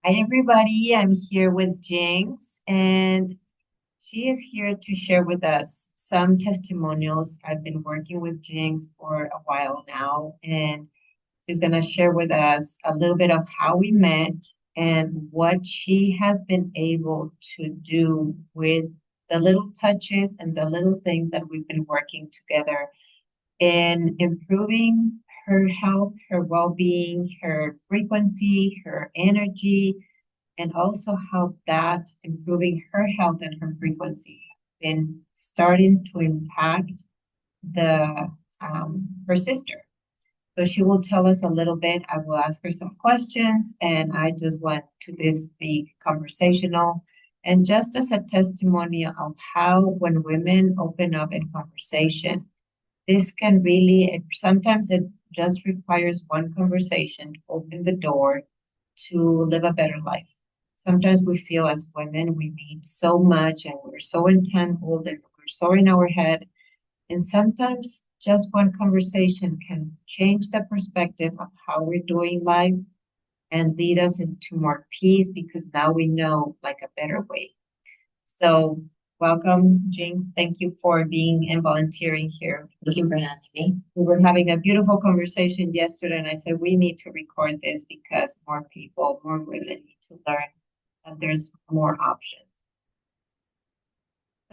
Hi, everybody. I'm here with Jinx, and she is here to share with us some testimonials. I've been working with Jinx for a while now, and she's going to share with us a little bit of how we met and what she has been able to do with the little touches and the little things that we've been working together in improving her health, her well-being, her frequency, her energy, and also how that improving her health and her frequency have been starting to impact the her sister. So she will tell us a little bit. I will ask her some questions, and I just want to this be conversational and just as a testimony of how when women open up in conversation, this can really, sometimes it just requires one conversation to open the door to live a better life. Sometimes we feel as women we need so much and we're so entangled and we're so in our head. And sometimes just one conversation can change the perspective of how we're doing life and lead us into more peace because now we know like a better way. So welcome, Jinx. Thank you for being and volunteering here. Thank you for having me. We were having a beautiful conversation yesterday, and I said we need to record this because more people, more women need to learn that there's more options.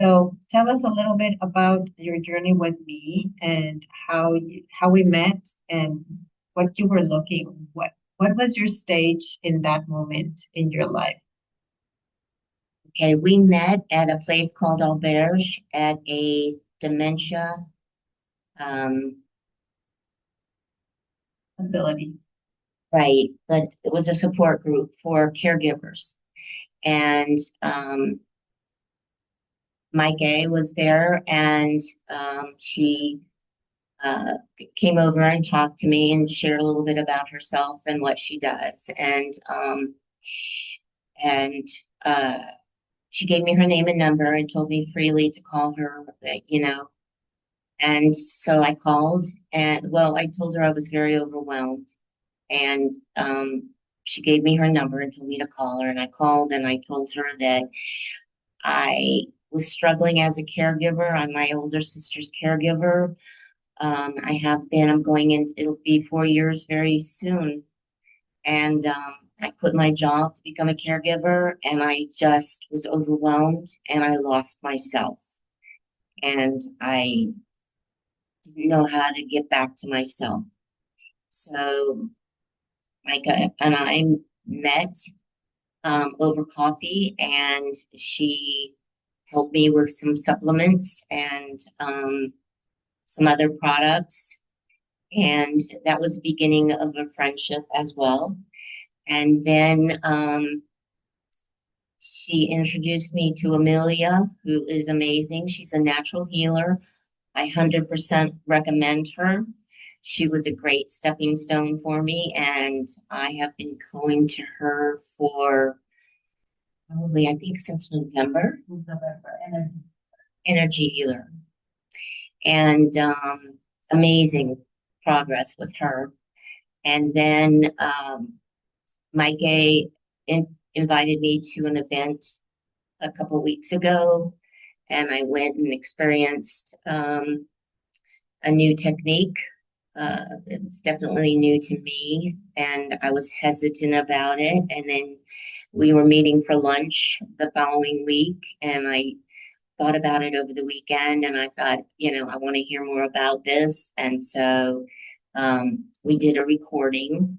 So tell us a little bit about your journey with me and how we met and what you were looking, what was your stage in that moment in your life? Okay, we met at a place called Auberge at a dementia, um, Facility. right, but it was a support group for caregivers. And Mike A was there, and she uh, came over and talked to me and shared a little bit about herself and what she does. And uh, she gave me her name and number and told me freely to call her, And so I called and, well, I told her I was very overwhelmed. And she gave me her number and told me to call her. And I called and I told her that I was struggling as a caregiver. I'm my older sister's caregiver. I have been, I'm going in, it'll be 4 years very soon. And I quit my job to become a caregiver and I just was overwhelmed and I lost myself. And I didn't know how to get back to myself. So Micah and I met over coffee, and she helped me with some supplements and some other products. And that was the beginning of a friendship as well. And then she introduced me to Amelia, who is amazing. She's a natural healer. I 100% recommend her. She was a great stepping stone for me, and I have been going to her for probably, I think, since November. Energy healer, and amazing progress with her. And then Mike A invited me to an event a couple weeks ago, and I went and experienced a new technique. It's definitely new to me, and I was hesitant about it. And then we were meeting for lunch the following week, and I thought about it over the weekend, and I thought, I want to hear more about this. And so we did a recording.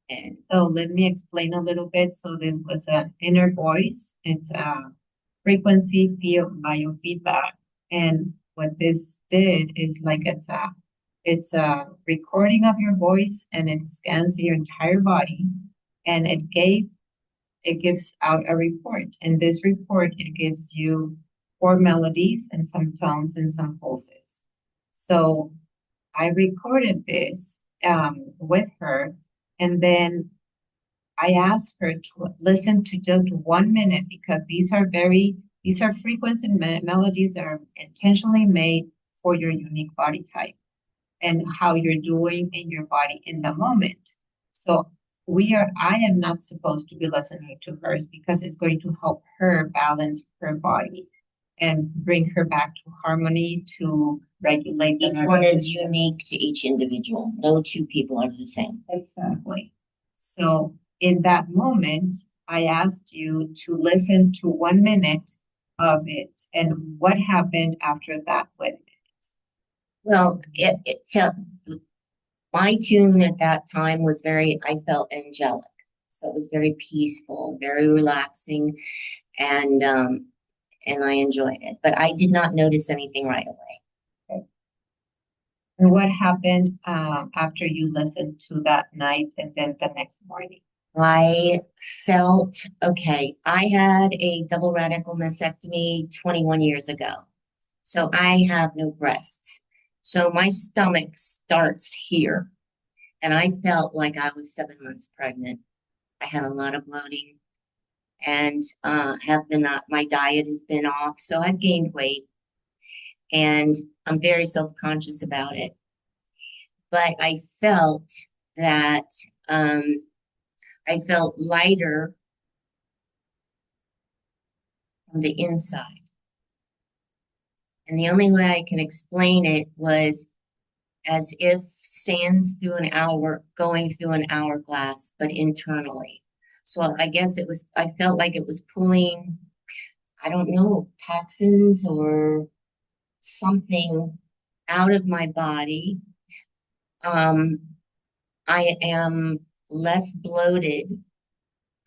And So let me explain a little bit. So this was an inner voice. It's a frequency field biofeedback. And what this did is like it's a recording of your voice and it scans your entire body and it gives out a report. And this report it gives you four melodies and some tones and some pulses. So I recorded this with her and then I asked her to listen to just 1 minute because these are frequency melodies that are intentionally made for your unique body type and how you're doing in your body in the moment. So I am not supposed to be listening to hers because it's going to help her balance her body and bring her back to harmony to regulate the Each one is nervous system. unique to each individual. No two people are the same. Exactly. So in that moment, I asked you to listen to 1 minute of it. And what happened after that? What Well, it felt my tune at that time was I felt angelic. So it was very peaceful, very relaxing, and and I enjoyed it. But I did not notice anything right away. and what happened after you listened to that night and then the next morning? I felt okay. I had a double radical mastectomy 21 years ago. So I have no breasts. So my stomach starts here. And I felt like I was 7 months pregnant. I had a lot of bloating and have been my diet has been off. So I've gained weight and I'm very self-conscious about it. But that um, I felt lighter from the inside. And the only way I can explain it was as if sands through an hour going through an hourglass, but internally. So I guess I felt like it was pulling, I don't know, toxins or something out of my body. Um, I am less bloated.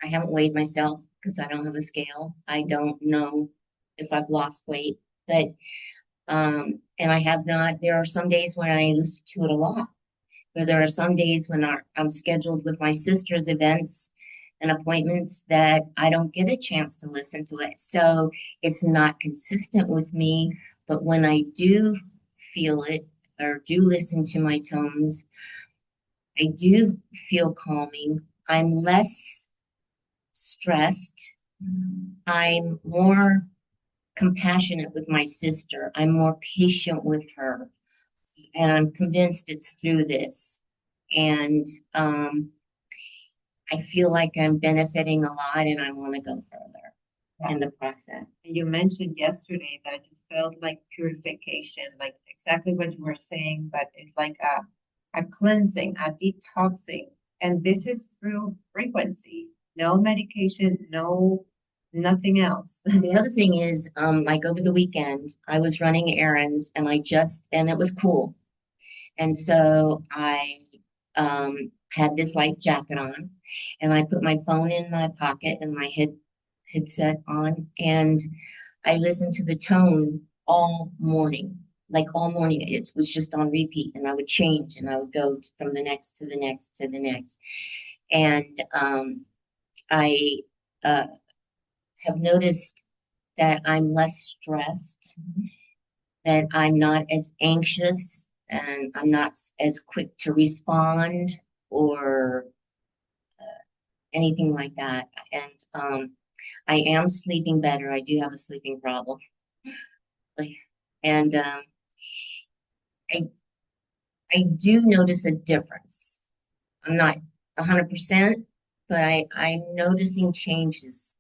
I haven't weighed myself because I don't have a scale. I don't know if I've lost weight, but and I have not. There are some days when I listen to it a lot. Where there are some days when I'm scheduled with my sister's events and appointments that I don't get a chance to listen to it. So it's not consistent with me. But when I do feel it or do listen to my tones, I do feel calming. I'm less stressed. I'm more compassionate with my sister. I'm more patient with her. And I'm convinced it's through this. And I feel like I'm benefiting a lot and I want to go further in the process. You mentioned yesterday that you felt like purification, like exactly what you were saying, but it's like a cleansing, a detoxing. And this is through frequency, no medication, no nothing else. The other thing is, like over the weekend, I was running errands and it was cool. And so I had this light jacket on and I put my phone in my pocket and my headset on and I listened to the tone all morning. Like all morning, it was just on repeat, and I would change, and I would go from the next to the next to the next. And I uh, have noticed that I'm less stressed, that I'm not as anxious, and I'm not as quick to respond or anything like that. And I am sleeping better. I do have a sleeping problem. Like, and I I do notice a difference. I'm not 100%, but I'm noticing changes.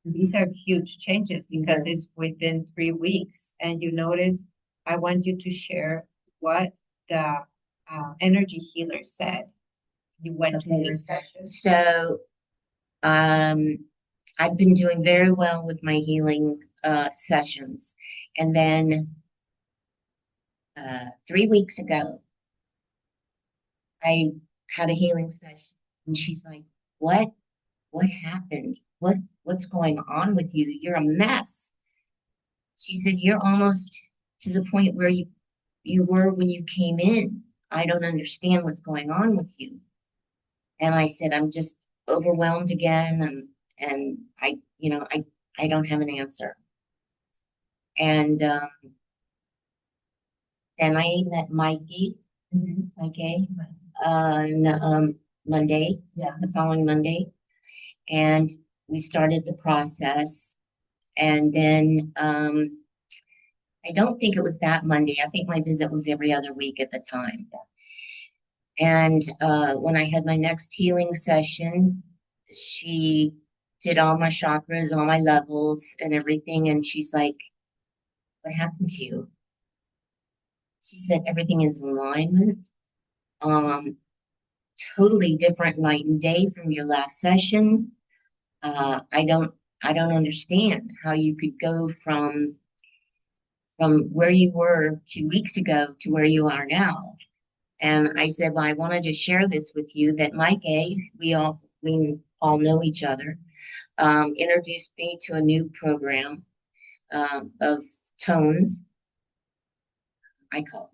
These are huge changes because it's within 3 weeks. And you notice, I want you to share what the energy healer said. You went to Okay. your session. So um, I've been doing very well with my healing sessions. And then 3 weeks ago, I had a healing session, and she's like, "What? What happened? What's going on with you? You're a mess." She said, "You're almost to the point where you were when you came in. I don't understand what's going on with you." And I said, "I'm just overwhelmed again, and I don't have an answer." And then I met Mikey, on Monday, Yeah. the following Monday, and we started the process. And then I don't think it was that Monday. I think my visit was every other week at the time. And when I had my next healing session, she did all my chakras, all my levels, and everything. And she's like, "What happened to you?" She said, "Everything is in alignment. Um, totally different night and day from your last session. Uh, I don't, I don't understand how you could go from where you were 2 weeks ago to where you are now." And I said, "Well, I wanted to share this with you that Mike A, we all know each other, introduced me to a new program of tones, I call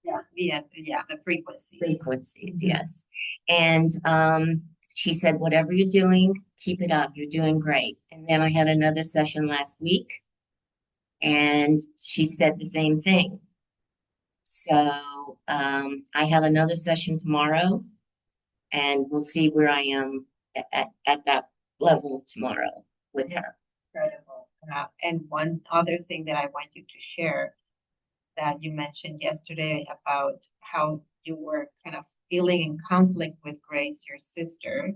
it Yeah, the frequency. frequencies, yes. And she said, "Whatever you're doing, keep it up. You're doing great." And then I had another session last week, and she said the same thing. So I have another session tomorrow, and we'll see where I am at that level tomorrow with her. Incredible. And one other thing that I want you to share that you mentioned yesterday about how you were kind of feeling in conflict with Grace, your sister,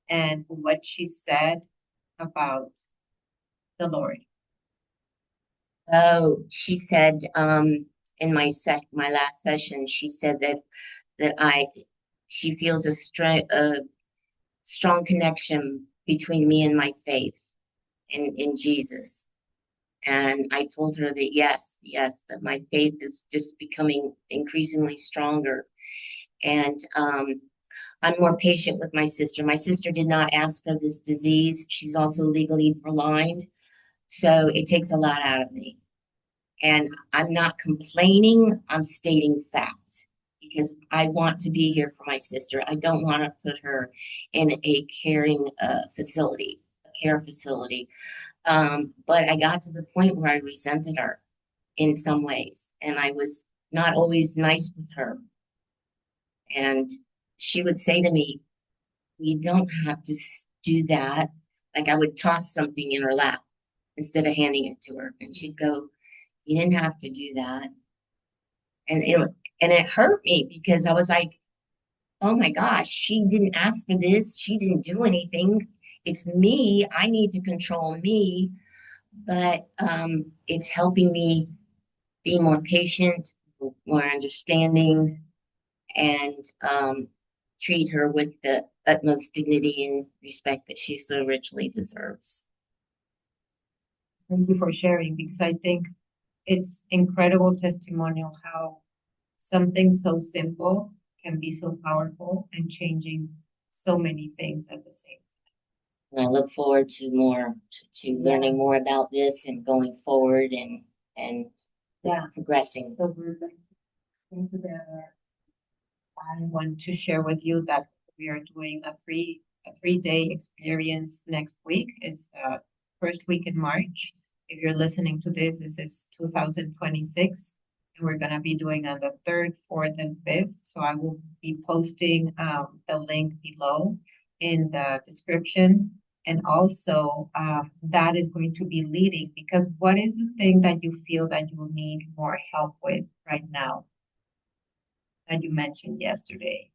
and what she said about the Lord. Oh, she said in my last session, she said that I she feels a strong connection between me and my faith in Jesus. And I told her that yes, that my faith is just becoming increasingly stronger. And I'm more patient with my sister. My sister did not ask for this disease. She's also legally blind. So it takes a lot out of me. And I'm not complaining, I'm stating fact because I want to be here for my sister. I don't want to put her in a caring facility, a care facility. But I got to the point where I resented her in some ways, and I was not always nice with her. And she would say to me, "You don't have to do that." Like I would toss something in her lap instead of handing it to her, and she'd go, "You didn't have to do that." And it hurt me because I was like, "Oh my gosh, she didn't ask for this. She didn't do anything. It's me. I need to control me." But it's helping me be more patient, more understanding, and treat her with the utmost dignity and respect that she so richly deserves. Thank you for sharing because I think it's incredible testimonial how something so simple can be so powerful and changing so many things at the same And I look forward to to time. Yeah. learning more about this and going forward and Yeah. progressing. So we're going to come together. I want to share with you that we are doing a 3 day experience next week. It's first week in March. If you're listening to this, this is 2026, and we're gonna be doing on the third, fourth, and fifth. So I will be posting the link below in the description. And also, that is going to be leading because what is the thing that you feel that you need more help with right now that you mentioned yesterday?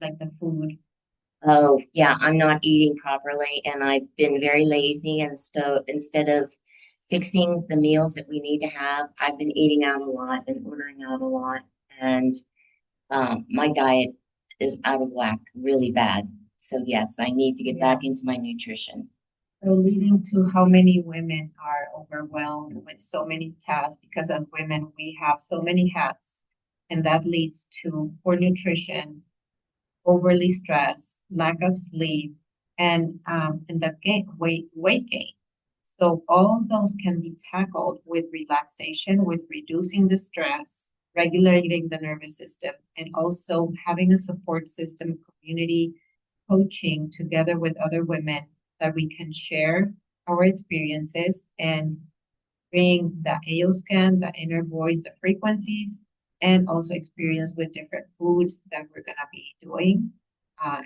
Like the food. Oh, yeah, I'm not eating properly, and I've been very lazy. And so instead of fixing the meals that we need to have, I've been eating out a lot and ordering out a lot. And my diet is out of whack, really bad. So, yes, I need to get Yeah. back into my nutrition. So leading to how many women are overwhelmed with so many tasks because as women we have so many hats, and that leads to poor nutrition, overly stressed, lack of sleep, and the weight gain. So all of those can be tackled with relaxation, with reducing the stress, regulating the nervous system, and also having a support system, community coaching together with other women that we can share our experiences and bring the AO scan, the inner voice, the frequencies, and also experience with different foods that we're going to be doing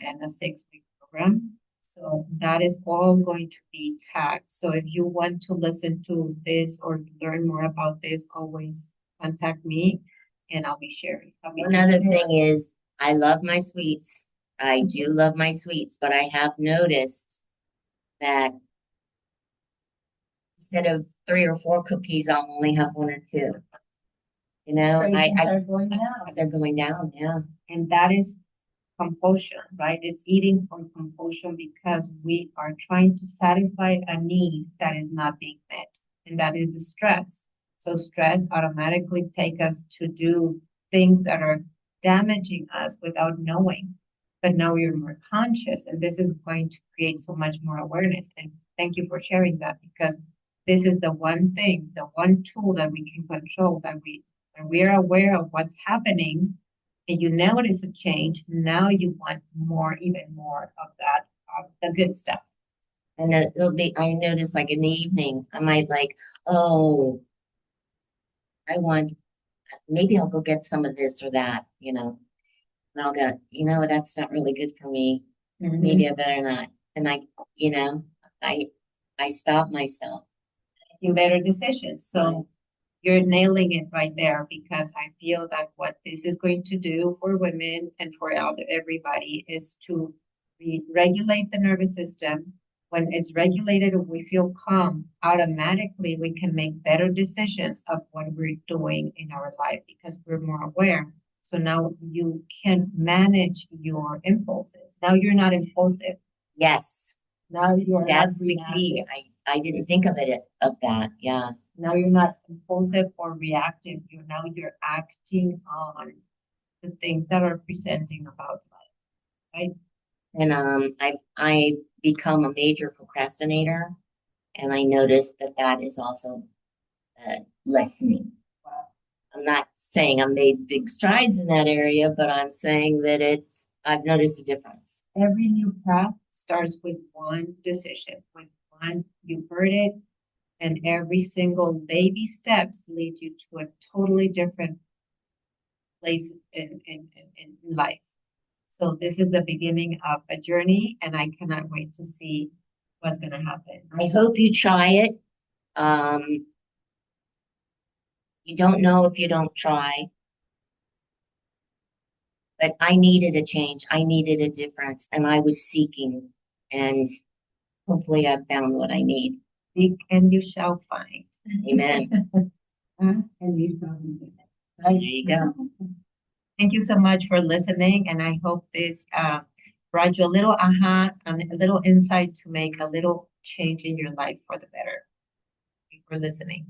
in a 6 week program. So that is all going to be tagged. So if you want to listen to this or learn more about this, always contact me. and I'll be sharing. I'll be One other thing is, I love my sweets. I do love my sweets, but I have noticed that instead of 3 or 4 cookies, I'll only have 1 or 2. are going down. They're going down. Yeah. And that is compulsion, right? It's eating for compulsion because we are trying to satisfy a need that is not being met, and that is the stress. So stress automatically take us to do things that are damaging us without knowing. But now you're more conscious, and this is going to create so much more awareness. And thank you for sharing that because this is the one thing, the one tool that we can control that when we are aware of what's happening and you notice a change, now you want more, even more of that, of the good stuff. And it'll be, I notice like in the evening, I might like, oh, I want, maybe I'll go get some of this or that. And I'll go, that's not really good for me. Maybe I better not. And you know, I, I stop myself. Making better decisions. So you're nailing it right there because I feel that what this is going to do for women and for everybody is to regulate the nervous system. When it's regulated and we feel calm, automatically we can make better decisions of what we're doing in our life because we're more aware. So now you can manage your impulses. Now you're not impulsive. Yes, Now you are not that's the key. reactive. I didn't think of that. Yeah. Now you're not impulsive or reactive. You're acting on the things that are presenting about life, right? And I've become a major procrastinator, and I noticed that that is also lessening. I'm not saying I made big strides in that area, but I'm saying that I've noticed a difference. Every new path starts with one decision, with one, you heard it, and every single baby steps lead you to a totally different place in life. So this is the beginning of a journey, and I cannot wait to see what's going to happen. I hope you try it. You don't know if you don't try, but I needed a change. I needed a difference, and I was seeking, and hopefully I've found what I need. Seek and you shall find. Amen. Ask and you shall be given. There you go. Thank you so much for listening, and I hope this brought you a little aha and a little insight to make a little change in your life for the better. Thank you for listening.